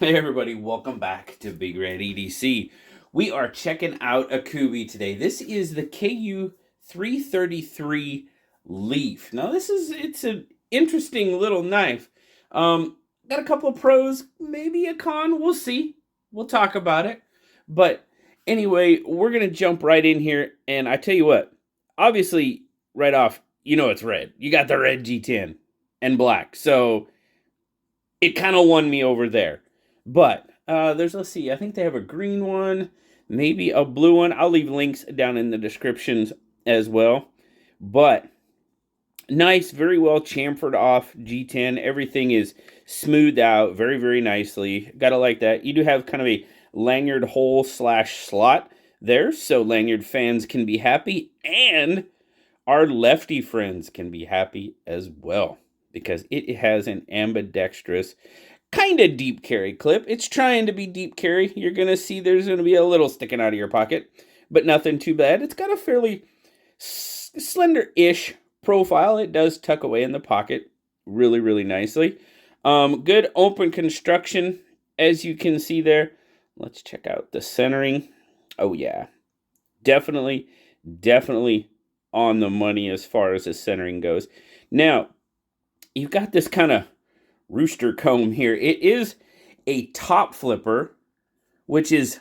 Hey everybody, welcome back to BigRedEDC. We are checking out a Kubey today. This is the KU333 Leaf. Now it's an interesting little knife. Got a couple of pros, maybe a con, we'll see. We'll talk about it. But anyway, we're gonna jump right in here, and I tell you what, obviously, right off, you know it's red. You got the red G10 and black. So it kind of won me over there. But let's see, I think they have a green one, maybe a blue one. I'll leave links down in the descriptions as well. But nice, very well chamfered off G10. Everything is smoothed out very, very nicely. Gotta like that. You do have kind of a lanyard hole slash slot there, so lanyard fans can be happy, and our lefty friends can be happy as well, because it has an ambidextrous kind of deep carry clip. It's trying to be deep carry. You're going to see there's going to be a little sticking out of your pocket, but nothing too bad. It's got a fairly slender-ish profile. It does tuck away in the pocket really, really nicely. Good open construction, as you can see there. Let's check out the centering. Oh, yeah. Definitely on the money as far as the centering goes. Now, you've got this kind of rooster comb here. It is a top flipper, which is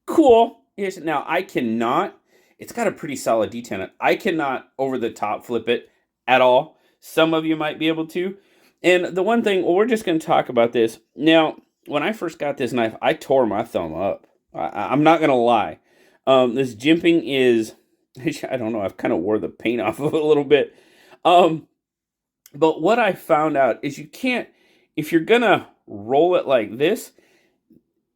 cool. Now, I cannot, it's got a pretty solid D10. I cannot over the top flip it at all. Some of you might be able to. And the one thing, well, we're just going to talk about this. Now, when I first got this knife, I tore my thumb up. I'm not going to lie. This jimping is, I don't know, I've kind of wore the paint off of it a little bit. But what I found out is you can't, if you're going to roll it like this,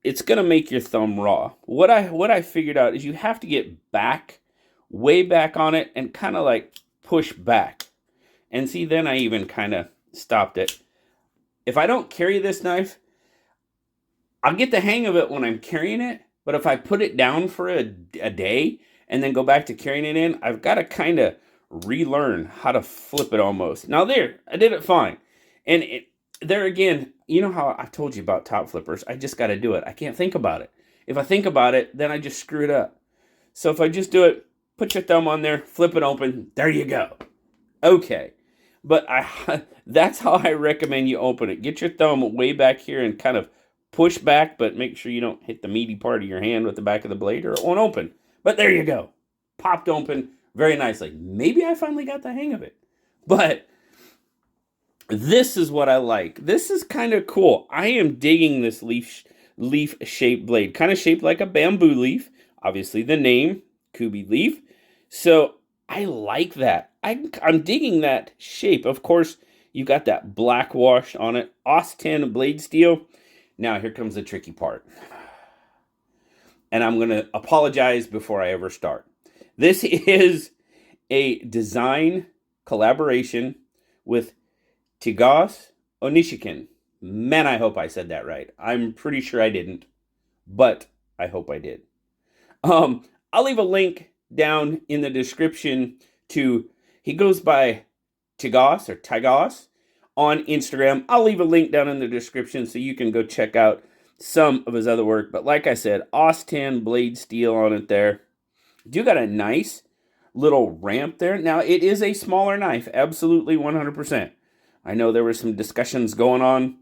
it's going to make your thumb raw. What I figured out is you have to get back, way back on it, and kind of like push back. And see, then I even kind of stopped it. If I don't carry this knife, I'll get the hang of it when I'm carrying it. But if I put it down for a day and then go back to carrying it in, I've got to kind of relearn how to flip it almost. Now there, I did it fine. And there again, you know how I've told you about top flippers. I just got to do it. I can't think about it. If I think about it, then I just screw it up. So if I just do it, put your thumb on there, flip it open, there you go. Okay. But that's how I recommend you open it. Get your thumb way back here and kind of push back, but make sure you don't hit the meaty part of your hand with the back of the blade or it won't open. But there you go. Popped open very nicely. Maybe I finally got the hang of it. But this is what I like. This is kind of cool. I am digging this leaf-shaped blade. Kind of shaped like a bamboo leaf. Obviously the name, Kubey leaf. So I like that. I'm digging that shape. Of course, you got that black wash on it. AUS-10 blade steel. Now, here comes the tricky part. And I'm going to apologize before I ever start. This is a design collaboration with Tiguass Onishikin. Man, I hope I said that right. I'm pretty sure I didn't, but I hope I did. I'll leave a link down in the description to, he goes by Tiguass or Tiguass on Instagram. I'll leave a link down in the description so you can go check out some of his other work. But like I said, AUS-10 blade steel on it there. Do got a nice little ramp there. Now, it is a smaller knife, absolutely 100%. I know there were some discussions going on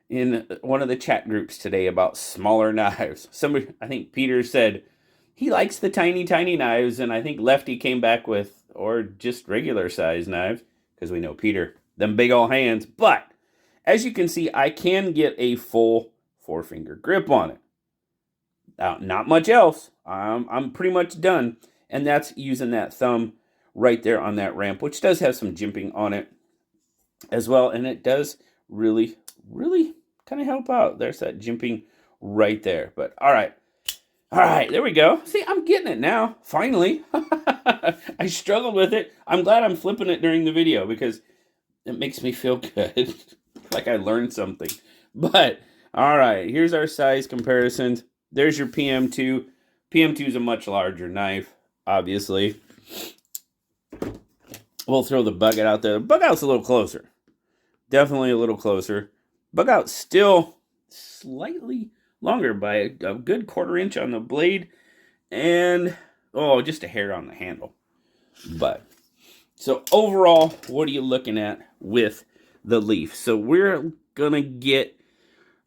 in one of the chat groups today about smaller knives. Somebody, I think Peter said he likes the tiny, tiny knives, and I think Lefty came back with, or just regular size knives, because we know Peter, them big old hands. But as you can see, I can get a full 4-finger grip on it. Now, not much else. I'm pretty much done. And that's using that thumb right there on that ramp, which does have some jimping on it as well. And it does really, really kind of help out. There's that jimping right there. But all right, there we go. See, I'm getting it now, finally. I struggled with it. I'm glad I'm flipping it during the video because it makes me feel good. Like I learned something. But, all right, here's our size comparisons. There's your PM2. PM2 is a much larger knife, obviously. We'll throw the bug out out there. The bug out's a little closer. Definitely a little closer. Bug out still slightly longer by a good 1/4 inch on the blade, and just a hair on the handle. But so overall, what are you looking at with the leaf? So we're gonna get,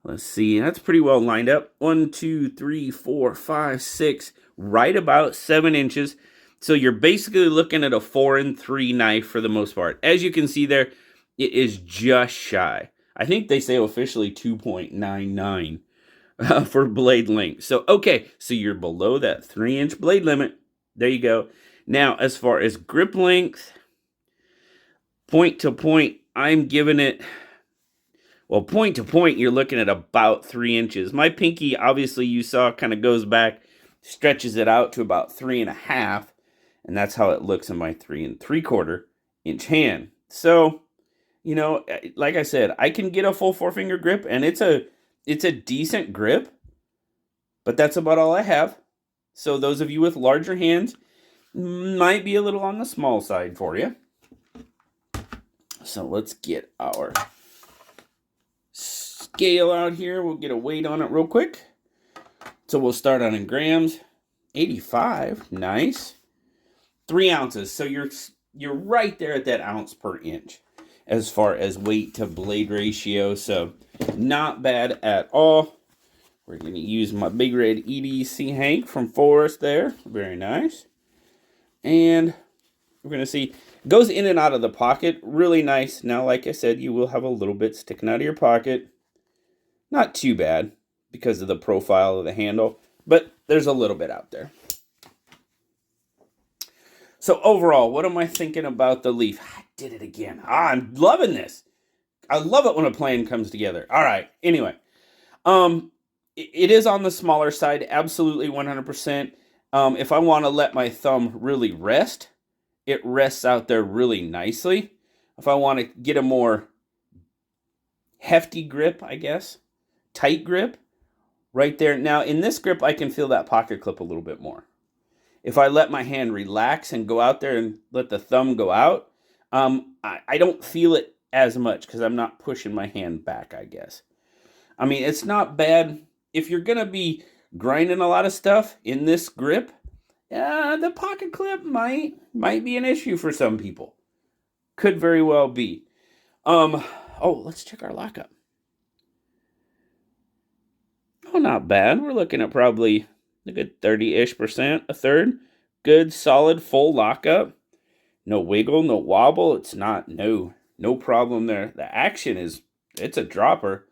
let's see, that's pretty well lined up. 1, 2, 3, 4, 5, 6, right about 7 inches. So you're basically looking at a 4-3 knife for the most part. As you can see there, it is just shy. I think they say officially 2.99 for blade length. So, okay, so you're below that 3-inch blade limit. There you go. Now, as far as grip length, point to point, I'm giving it, well, point to point, you're looking at about 3 inches. My pinky, obviously, you saw, kind of goes back, stretches it out to about 3.5, and that's how it looks in my 3 3/4 inch hand. So, you know, like I said, I can get a full 4-finger grip, and it's a decent grip, but that's about all I have. So those of you with larger hands, might be a little on the small side for you. So let's get our scale out here. We'll get a weight on it real quick. So we'll start on in grams. 85, nice. 3 ounces. So you're right there at that ounce per inch as far as weight to blade ratio. So not bad at all. We're going to use my BigRedEDC Hank from Forest there. Very nice. And we're going to see, it goes in and out of the pocket. Really nice. Now, like I said, you will have a little bit sticking out of your pocket. Not too bad because of the profile of the handle, but there's a little bit out there. So overall, what am I thinking about the leaf? I did it again. I'm loving this. I love it when a plan comes together. All right. Anyway, it is on the smaller side. Absolutely 100%. If I want to let my thumb really rest, it rests out there really nicely. If I want to get a more hefty grip, I guess, tight grip, right there. Now, in this grip, I can feel that pocket clip a little bit more. If I let my hand relax and go out there and let the thumb go out, I don't feel it as much because I'm not pushing my hand back, I guess. I mean, it's not bad. If you're going to be grinding a lot of stuff in this grip, the pocket clip might be an issue for some people. Could very well be. Let's check our lockup. Oh, not bad. We're looking at probably a good 30-ish%, a third. Good, solid, full lockup. No wiggle, no wobble. It's not, no problem there. The action it's a dropper.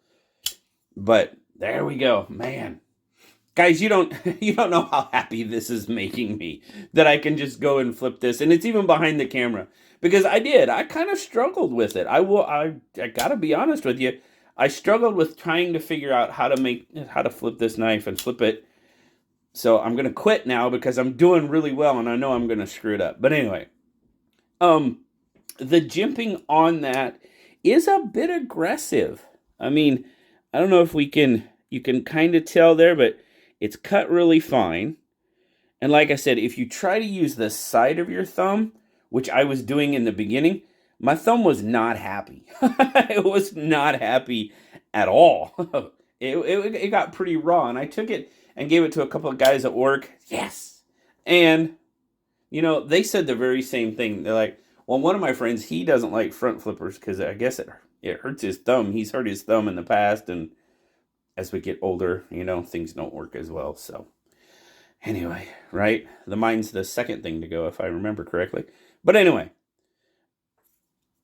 But there we go, man. Guys, you don't know how happy this is making me that I can just go and flip this, and it's even behind the camera because I kind of struggled with it. I gotta be honest with you. I struggled with trying to figure out how to flip this knife and flip it. So I'm gonna quit now because I'm doing really well and I know I'm gonna screw it up. But anyway, the jimping on that is a bit aggressive. I mean, I don't know if you can kind of tell there, but it's cut really fine. And like I said, if you try to use the side of your thumb, which I was doing in the beginning, my thumb was not happy. It was not happy at all. It got pretty raw, and I took it and gave it to a couple of guys at work. Yes. And, they said the very same thing. They're like, well, one of my friends, he doesn't like front flippers because I guess it hurts his thumb. He's hurt his thumb in the past, and as we get older, things don't work as well. So anyway, right? The mind's the second thing to go, if I remember correctly. But anyway,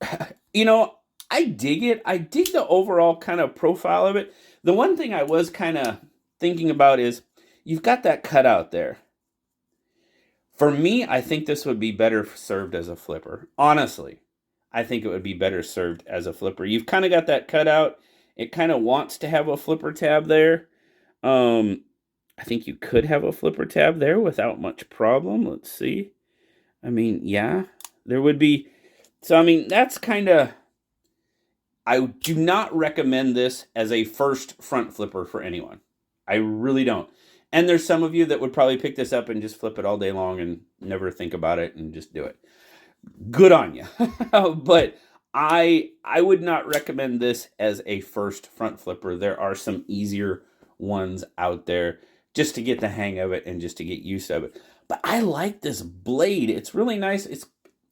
I dig it. I dig the overall kind of profile of it. The one thing I was kind of thinking about is you've got that cutout there. For me, I think this would be better served as a flipper. Honestly, I think it would be better served as a flipper. You've kind of got that cutout. It kind of wants to have a flipper tab there. I think you could have a flipper tab there without much problem. Let's see. I mean, yeah, there would be. So, I mean, that's kind of, I do not recommend this as a first front flipper for anyone. I really don't. And there's some of you that would probably pick this up and just flip it all day long and never think about it and just do it. Good on you. But I would not recommend this as a first front flipper. There are some easier ones out there just to get the hang of it and just to get used to it. But I like this blade. It's really nice. It's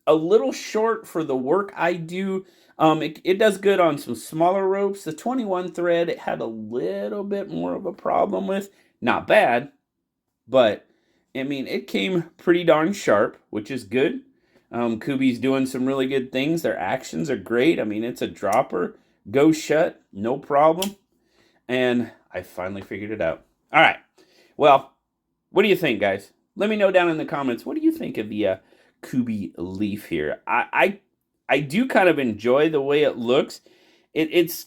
a little short for the work I do. It does good on some smaller ropes. The 21 thread, it had a little bit more of a problem with. Not bad, but I mean, it came pretty darn sharp, which is good. Kubey's doing some really good things. Their actions are great. I mean, it's a dropper. Go shut, no problem. And I finally figured it out. All right. Well, what do you think, guys? Let me know down in the comments. What do you think of the Kubey leaf here? I do kind of enjoy the way it looks. Its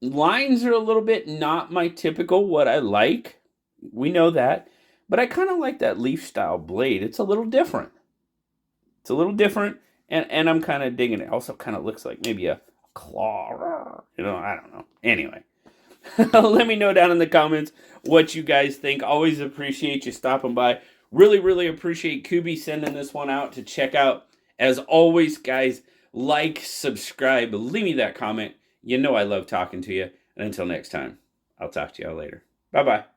lines are a little bit not my typical what I like. We know that. But I kind of like that leaf style blade. It's a little different. It's a little different, and I'm kind of digging it. Also kind of looks like maybe a claw. You know, I don't know. Anyway, let me know down in the comments what you guys think. Always appreciate you stopping by. Really, really appreciate Kubey sending this one out to check out. As always, guys, like, subscribe, leave me that comment. You know I love talking to you. And until next time, I'll talk to y'all later. Bye-bye.